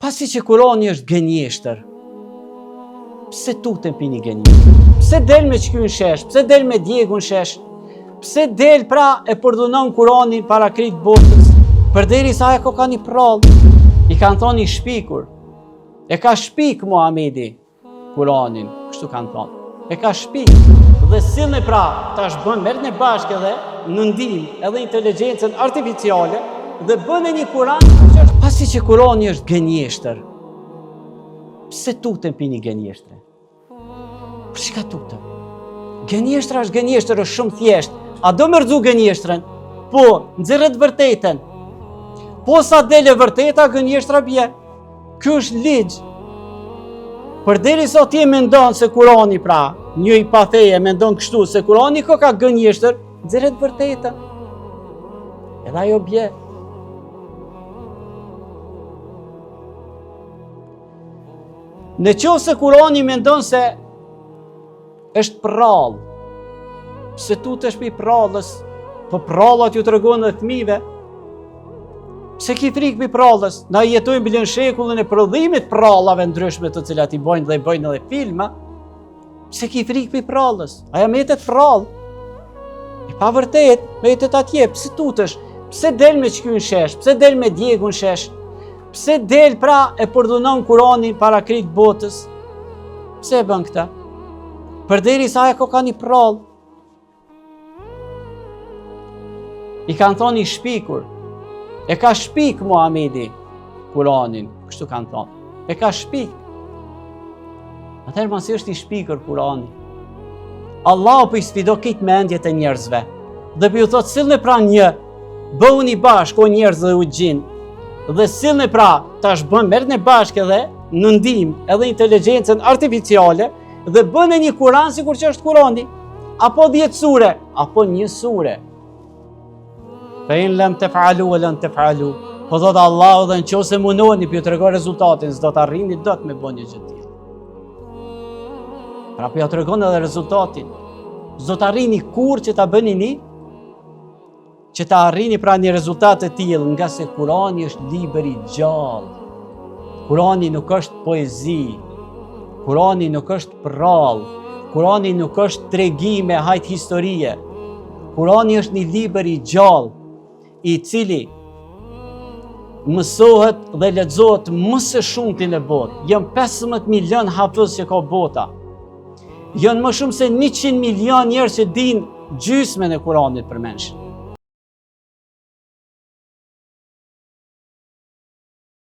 Pasi që Kurani është gënjeshtër, pse tutem pini gënjeshtër? Pse del me qky në shesh? Pse del me djegu në shesh? Pse del pra e përdunon Kurani para krejt botës? Përderisa ajo ka një prallë, i kanë thonë i shpikur. E ka shpik Muhamedi Kuranin, kështu kanë thonë. E ka shpik. Dhe sillni pra, tash bën merret në bashkë edhe në ndihmë edhe inteligjencën artificiale dhe bën një Kur'an që është pasi që Kurani është gënjeshtër. Pse tutem pini gënjeshtre? Për çka tutem? Gënjeshtra është gënjeshtër, është shumë thjesht. A do më rrezu gënjeshtrën? Po, nxjerrët vërtetën. Po sa dele vërteta, gënjeshtra bie. Ky është ligj. Përderisa ti mendon se Kurani pra, një i patheje mendon kështu se Kurani ka gënjeshtër, nxjerrët vërteta. Edhe ajo bie. Në qoftë se Kurani mendon se është prallë, pse tutesh pi prallës, po prallat ju tregojnë fëmijëve. Pse ki frikë pi prallës? Na jetojmë bile në shekullin e prodhimit prallave ndryshme të cilat i bojnë edhe filma. Pse ki frikë pi prallës? Aja metet prallë. E pa vërtet, metet atje, pse tutesh? Pse del me qky në shesh? Pse del me djegu në shesh? Pse del pra e përdunon Kurani para krejt botës? Pse e bën këta? Përderisa ajo ka një prallë. I kanë thonë i shpikur. E ka shpik Muhamedi Kuranin, kështu kanë thonë. E ka shpik. Atëherë mos është i shpikur Kurani. Allahu po i sfidon këtë mendjet e njerëzve. Dhe po ju thotë sillni pra një, bëuni bashkë o njerëz dhe u gjin. Dhe sillni pra, tash merrni bashkë edhe në ndihmë edhe inteligjencën artificiale dhe bëni një Kur'an sikur që është Kurani, apo 10 sure, apo 1 sure. Fa in lam taf'alu wa lan taf'alu. Po thot Allahu dhe nëse mundoheni për t'ju treguar rezultatin, s'do të arrini dot me bënë gjë të tillë. Pra po ja tregon edhe rezultatin. S'do të arrini kur që ta bëni ni, që ta arrini pra një rezultat të tillë, nga se Kurani është libër i gjallë. Kurani nuk është poezi. Kurani nuk është prallë. Kurani nuk është tregime hajt historie. Kurani është një libër i gjallë, i cili mësohet dhe lexohet më së shumti në botë. Janë 15 milion hafiz që ka bota. Janë më shumë se 100 milion njerëz që dinë gjysmën e Kuranit përmendur.